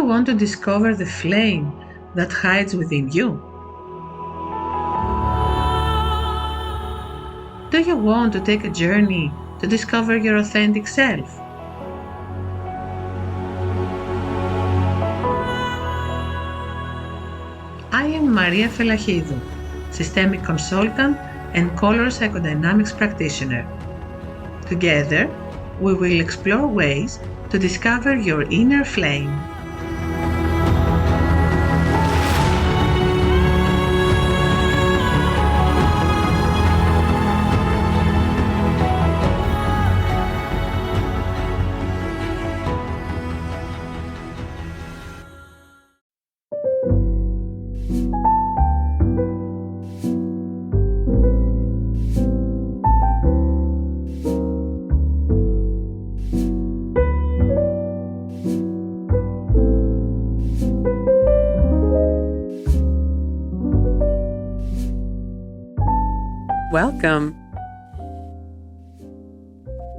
want to discover the flame that hides within you? Do you want to take a journey to discover your authentic self? I am Maria Felachidou, systemic consultant and Colour PsychoDynamics practitioner. Together, we will explore ways to discover your inner flame. Welcome.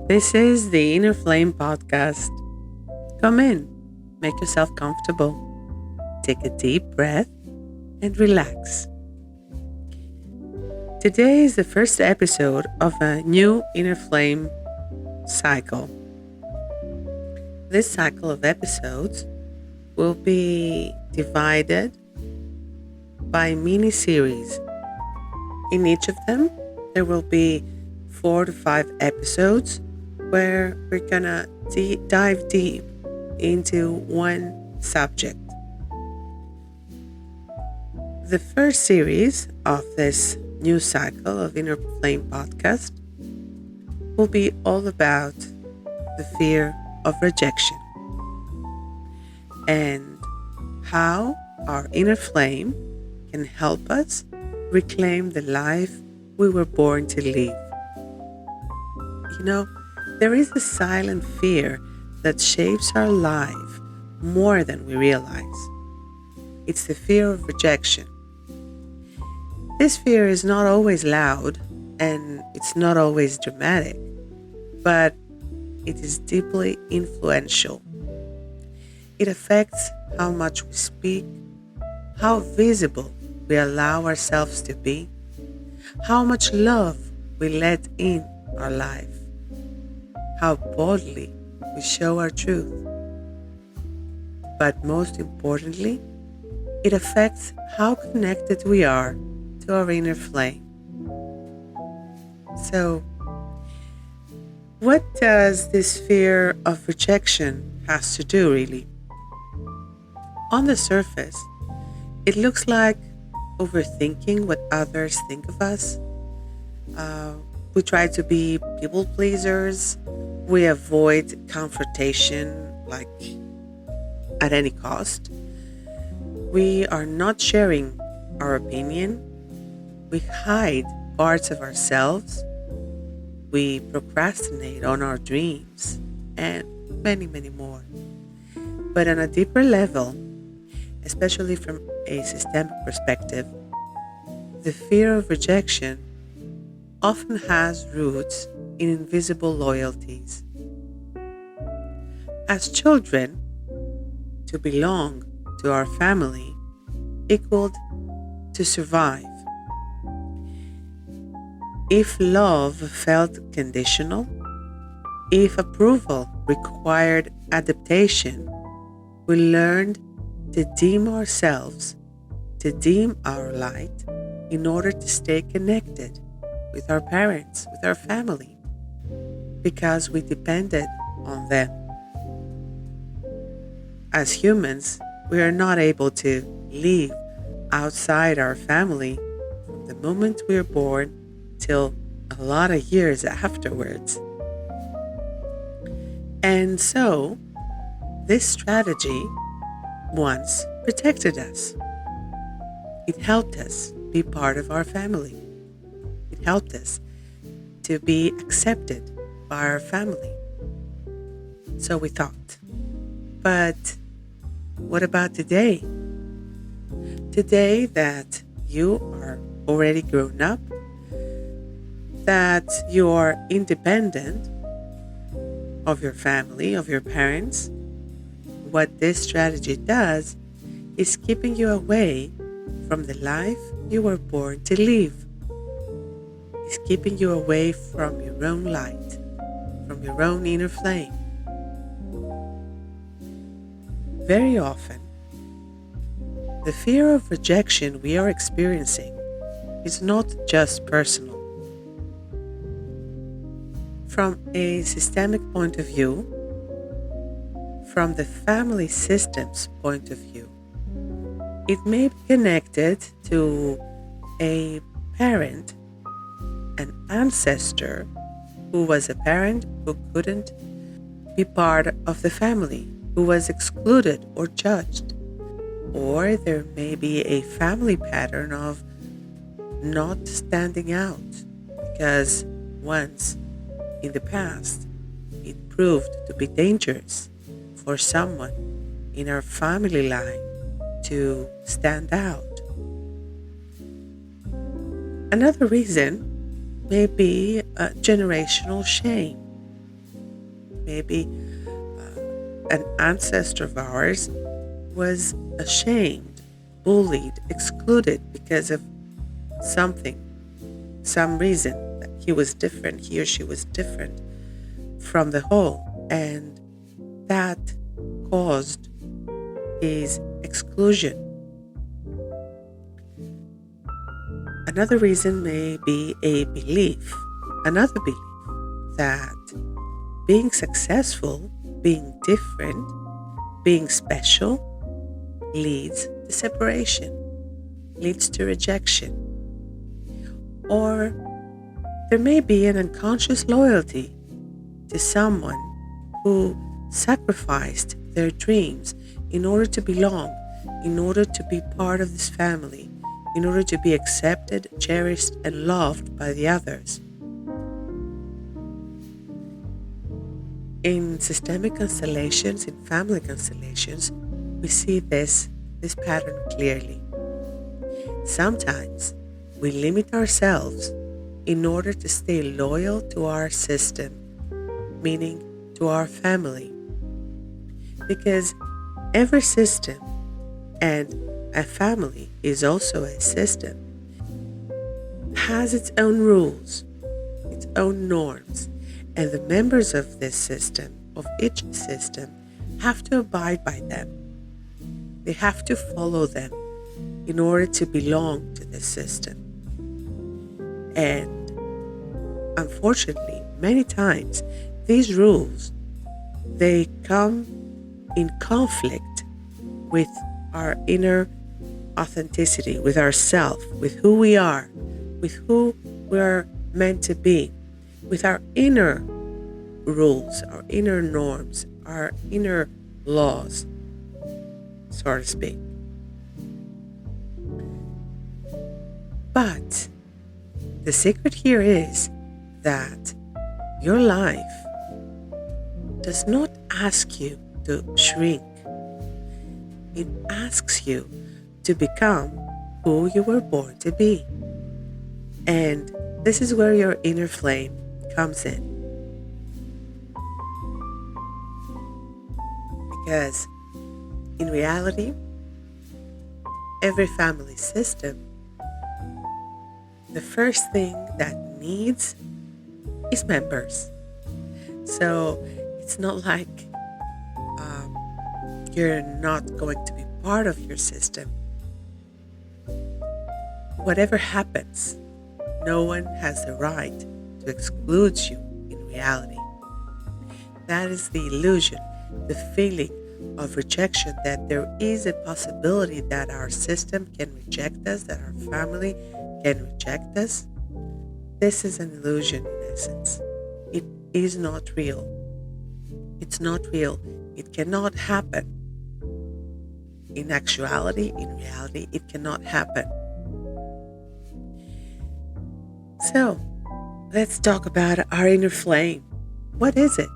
This is the Inner Flame podcast. Come in, make yourself comfortable, take a deep breath, and relax. Today is the first episode of a new Inner Flame cycle. This cycle of episodes will be divided by mini-series. In each of them, there will be 4 to 5 episodes where we're gonna dive deep into one subject. The first series of this new cycle of Inner Flame podcast will be all about the fear of rejection and how our inner flame can help us reclaim the life we were born to live. There is a silent fear that shapes our life more than we realize. It's the fear of rejection. This fear is not always loud and it's not always dramatic, but it is deeply influential. It affects how much we speak, how visible we allow ourselves to be, how much love we let in our life, how boldly we show our truth. But most importantly, it affects how connected we are to our inner flame. So, what does this fear of rejection has to do really? On the surface, it looks like overthinking what others think of us. We try to be people pleasers. We avoid confrontation at any cost. We are not sharing our opinion. We hide parts of ourselves. We procrastinate on our dreams and many, many more. But on a deeper level, especially from a systemic perspective, the fear of rejection often has roots in invisible loyalties. As children, to belong to our family equaled to survive. If love felt conditional, if approval required adaptation, we learned to dim ourselves, to dim our light in order to stay connected with our parents, with our family, because we depended on them. As humans, we are not able to live outside our family from the moment we are born till a lot of years afterwards. And so, this strategy once protected us. It helped us be part of our family. It helped us to be accepted by our family. So we thought. But what about today? Today that you are already grown up, that you are independent of your family, of your parents, what this strategy does is keeping you away from the life you were born to live. It's keeping you away from your own light, from your own inner flame. Very often, the fear of rejection we are experiencing is not just personal. From a systemic point of view, from the family system's point of view, it may be connected to a parent, an ancestor who was a parent who couldn't be part of the family, who was excluded or judged. Or there may be a family pattern of not standing out because once in the past it proved to be dangerous for someone in our family line to stand out. Another reason may be generational shame. Maybe an ancestor of ours was ashamed, bullied, excluded because of some reason that he or she was different from the whole, and that caused his exclusion. Another reason may be another belief that being successful, being different, being special leads to separation, leads to rejection. Or there may be an unconscious loyalty to someone who sacrificed their dreams in order to belong, in order to be part of this family, in order to be accepted, cherished, and loved by the others. In systemic constellations, in family constellations, we see this pattern clearly. Sometimes we limit ourselves in order to stay loyal to our system, meaning to our family. Because every system, and a family is also a system, has its own rules, its own norms, and the members of this system, of each system, have to abide by them. They have to follow them in order to belong to the system. And unfortunately, many times, these rules, they come in conflict with our inner authenticity, with ourself, with who we are, with who we're meant to be, with our inner rules, our inner norms, our inner laws, so to speak. But the secret here is that your life does not ask you to shrink. It asks you to become who you were born to be. And this is where your inner flame comes in. Because in reality, every family system, the first thing that needs is members. So it's not like you're not going to be part of your system. Whatever happens, no one has the right to exclude you in reality. That is the illusion, the feeling of rejection, that there is a possibility that our system can reject us, that our family can reject us. This is an illusion in essence. It is not real. It's not real. It cannot happen. In actuality, in reality, it cannot happen. So, let's talk about our inner flame. What is it?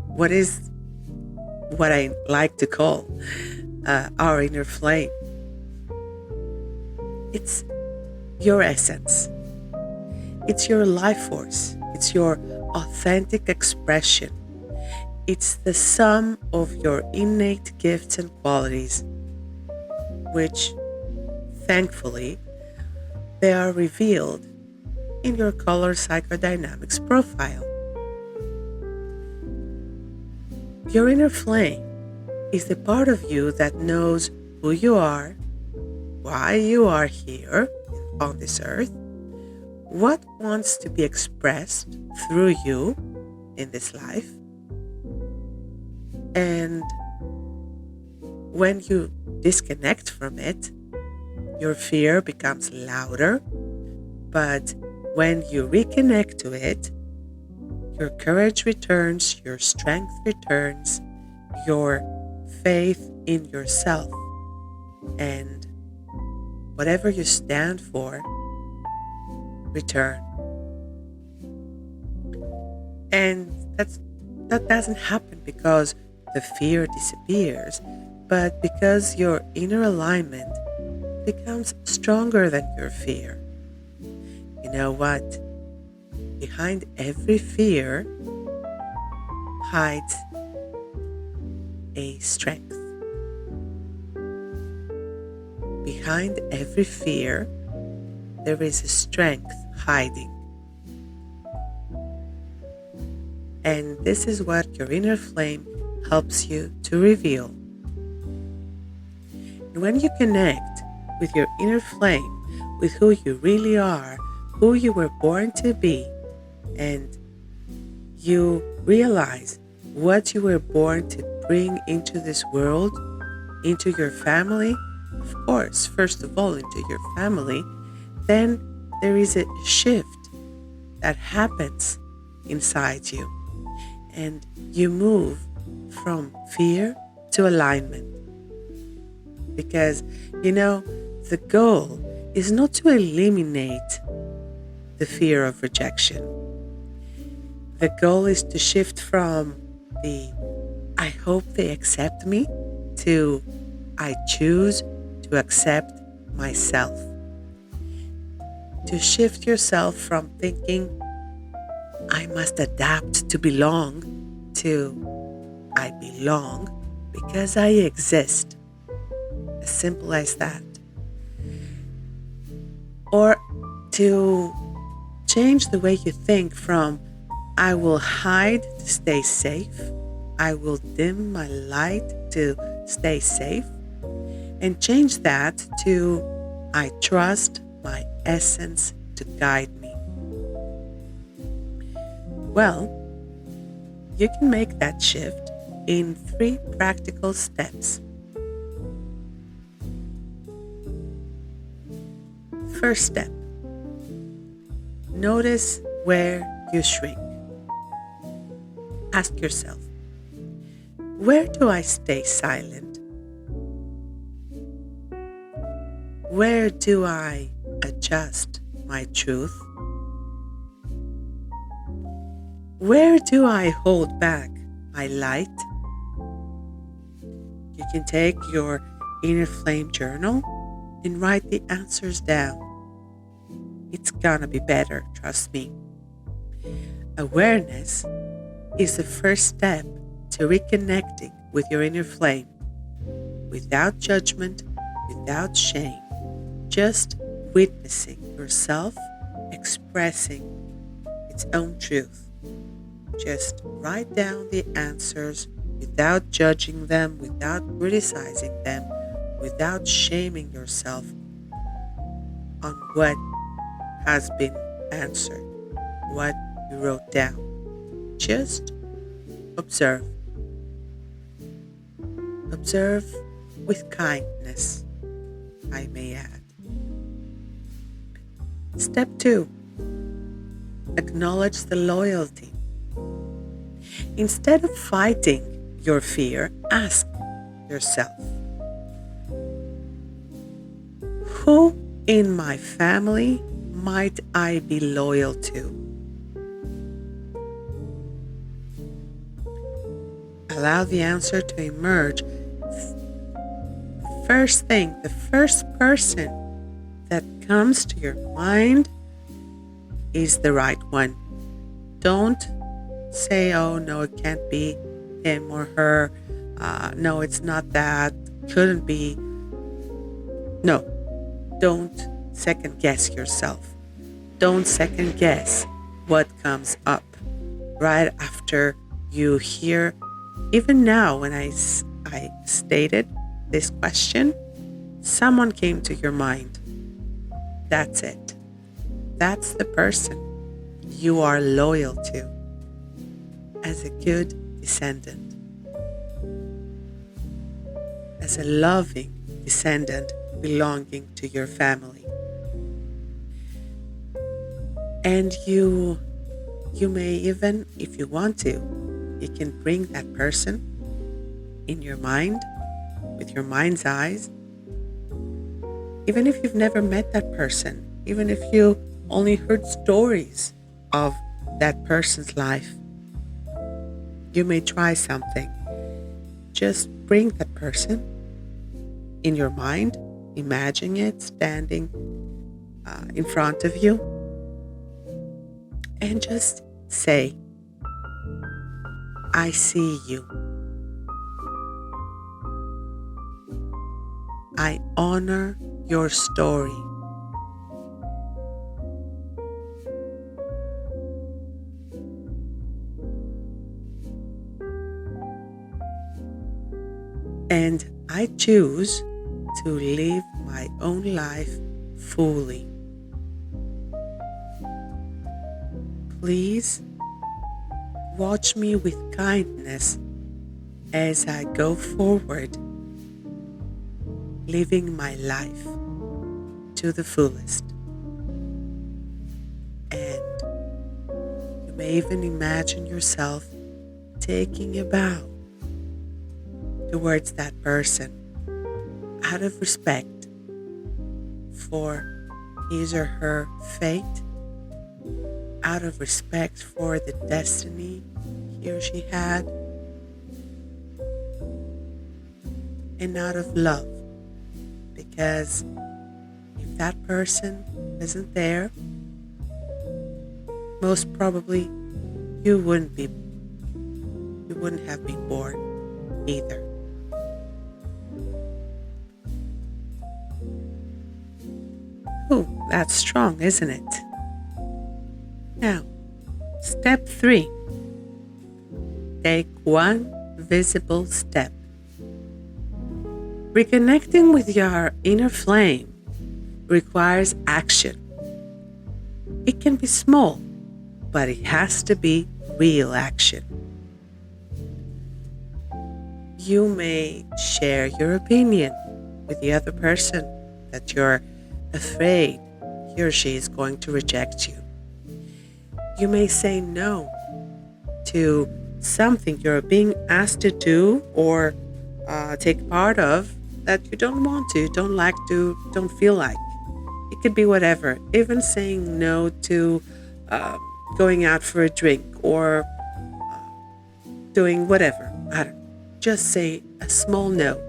What is what I like to call our inner flame? It's your essence. It's your life force. It's your authentic expression. It's the sum of your innate gifts and qualities, which, thankfully, they are revealed in your Colour PsychoDynamics profile. Your inner flame is the part of you that knows who you are, why you are here on this earth, what wants to be expressed through you in this life. And when you disconnect from it, your fear becomes louder. But when you reconnect to it, your courage returns, your strength returns, your faith in yourself, and whatever you stand for, return. And that doesn't happen because the fear disappears, but because your inner alignment becomes stronger than your fear. You know what? Behind every fear hides a strength. Behind every fear, there is a strength hiding. And this is what your inner flame helps you to reveal. And when you connect with your inner flame, with who you really are, who you were born to be, and you realize what you were born to bring into this world, into your family, of course, first of all, into your family, then there is a shift that happens inside you. And you move from fear to alignment. Because, the goal is not to eliminate the fear of rejection. The goal is to shift from the I hope they accept me to I choose to accept myself. To shift yourself from thinking I must adapt to belong to I belong because I exist. As simple as that. Or to change the way you think from I will hide to stay safe, I will dim my light to stay safe, and change that to I trust my essence to guide me. Well, you can make that shift in 3 practical steps. First step, notice where you shrink. Ask yourself, where do I stay silent? Where do I adjust my truth? Where do I hold back my light? You can take your inner flame journal and write the answers down. It's gonna be better, trust me. Awareness is the first step to reconnecting with your inner flame, without judgment, without shame, just witnessing yourself expressing its own truth. Just write down the answers without judging them, without criticizing them, without shaming yourself on what has been answered, what you wrote down. Just observe. Observe with kindness, I may add. Step 2. Acknowledge the loyalty. Instead of fighting your fear, ask yourself, who in my family might I be loyal to? Allow the answer to emerge. The first person that comes to your mind is the right one. Don't say, oh no, it can't be him or her. No, it's not that. Couldn't be. No, don't second guess yourself. Don't second guess what comes up right after you hear. Even now, when I stated this question, someone came to your mind. That's it. That's the person you are loyal to as a good descendant, as a loving descendant belonging to your family. And you may even, if you want to, you can bring that person in your mind, with your mind's eyes. Even if you've never met that person, even if you only heard stories of that person's life, you may try something. Just bring that person in your mind, imagine it standing in front of you, and just say, I see you. I honor your story. And I choose to live my own life fully. Please watch me with kindness as I go forward, living my life to the fullest. And you may even imagine yourself taking a bow towards that person out of respect for his or her fate, out of respect for the destiny he or she had, and out of love. Because if that person isn't there, most probably you wouldn't have been born either. Ooh, that's strong, isn't it? Now, step 3. Take one visible step. Reconnecting with your inner flame requires action. It can be small, but it has to be real action. You may share your opinion with the other person that you're afraid he or she is going to reject you. You may say no to something you're being asked to do or take part of that you don't want to, don't like to, don't feel like. It could be whatever. Even saying no to going out for a drink or doing whatever. I don't know. Just say a small no.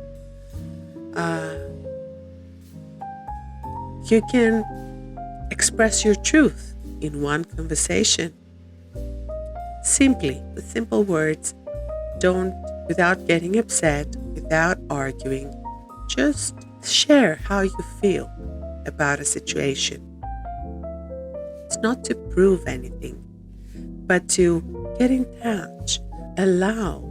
You can express your truth in one conversation. Simply, with simple words, without getting upset, without arguing, just share how you feel about a situation. It's not to prove anything, but to get in touch, allow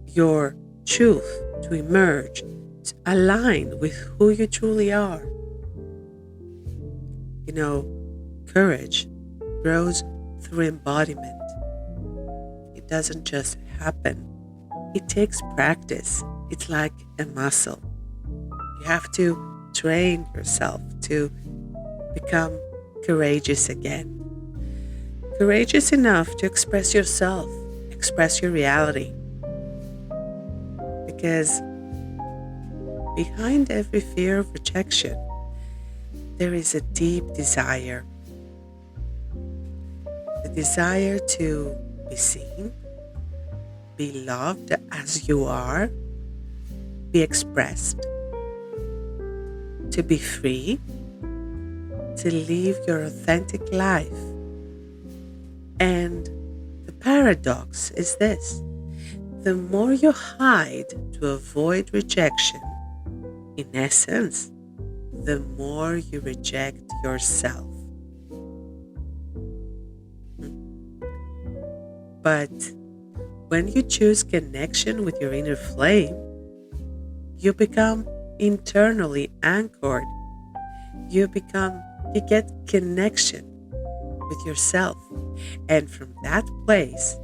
your truth to emerge, to align with who you truly are. You know, courage grows through embodiment. It doesn't just happen. It takes practice. It's like a muscle. You have to train yourself to become courageous again. Courageous enough to express yourself, express your reality. Because behind every fear of rejection, there is a deep desire. The desire to be seen, be loved as you are, be expressed, to be free, to live your authentic life. And the paradox is this: The more you hide to avoid rejection, in essence, the more you reject yourself. But when you choose connection with your inner flame, you become internally anchored. You get connection with yourself. And from that place,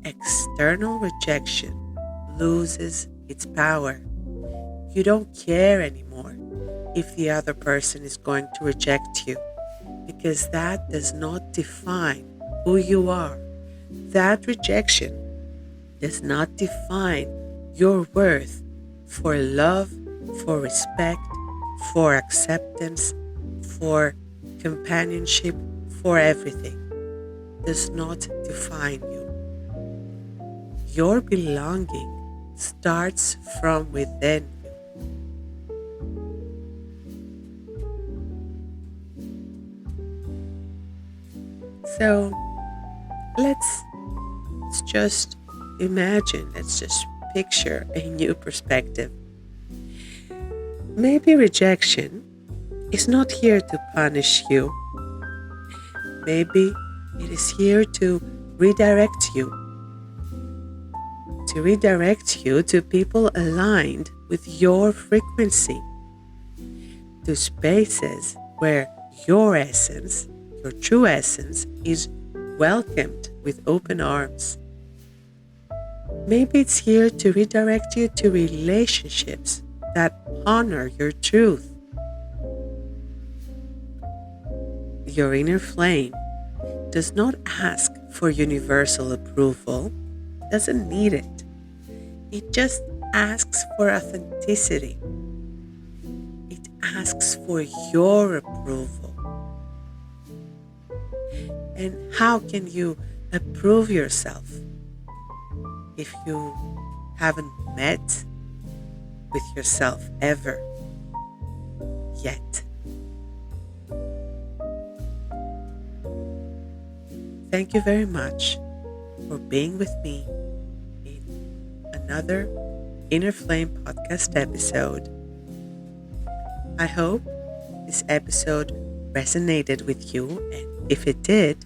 external rejection loses its power. You don't care anymore if the other person is going to reject you, because that does not define who you are. That rejection does not define your worth for love, for respect, for acceptance, for companionship, for everything. Does not define you. Your belonging starts from within you. So let's just imagine, let's just picture a new perspective. Maybe rejection is not here to punish you. Maybe it is here to redirect you to people aligned with your frequency, to spaces where your essence, your true essence, is welcomed with open arms. Maybe it's here to redirect you to relationships that honor your truth. Your inner flame does not ask for universal approval, doesn't need it. It just asks for authenticity. It asks for your approval. And how can you approve yourself if you haven't met with yourself ever yet? Thank you very much for being with me in another Inner Flame podcast episode. I hope this episode resonated with you, and if it did,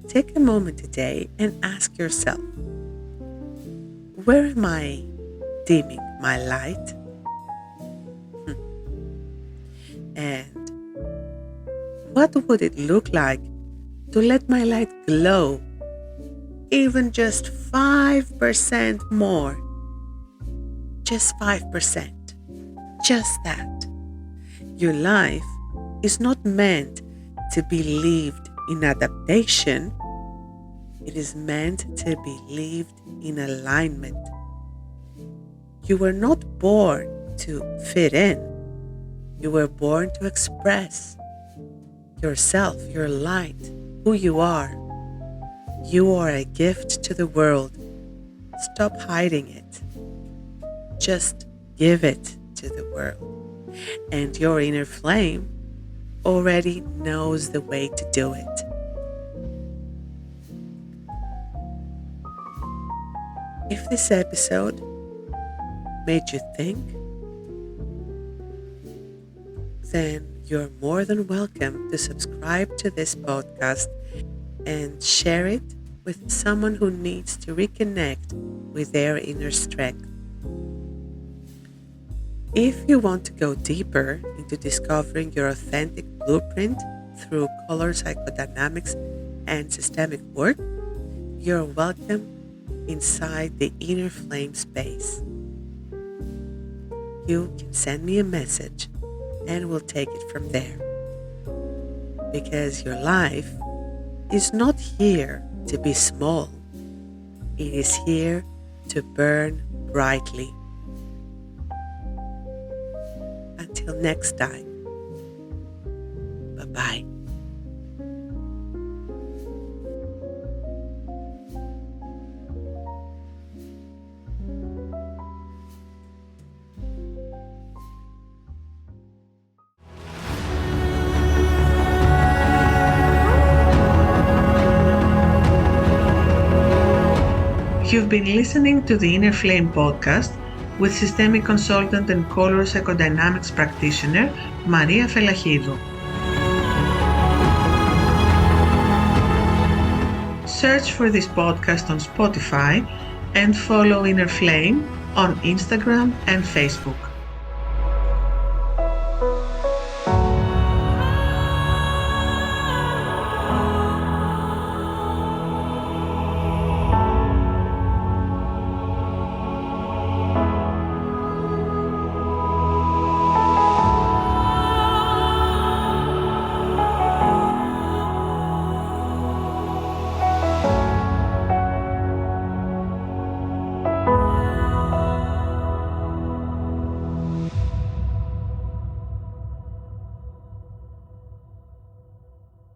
take a moment today and ask yourself, where am I dimming my light? And what would it look like to let my light glow even just 5% more? Just 5%. Just that. Your life is not meant to be lived in adaptation. It is meant to be lived in alignment. You were not born to fit in. You were born to express yourself, your light, who you are. You are a gift to the world. Stop hiding it. Just give it to the world. And your inner flame already knows the way to do it. If this episode made you think, then you're more than welcome to subscribe to this podcast and share it with someone who needs to reconnect with their inner strength. If you want to go deeper into discovering your authentic blueprint through Colour PsychoDynamics and systemic work, you're welcome inside the Inner Flame space. You can send me a message and we'll take it from there. Because your life is not here to be small. It is here to burn brightly. Until next time, bye-bye. You've been listening to the Inner Flame podcast with systemic consultant and Colour PsychoDynamics practitioner Maria Felachidou. Search for this podcast on Spotify and follow Inner Flame on Instagram and Facebook.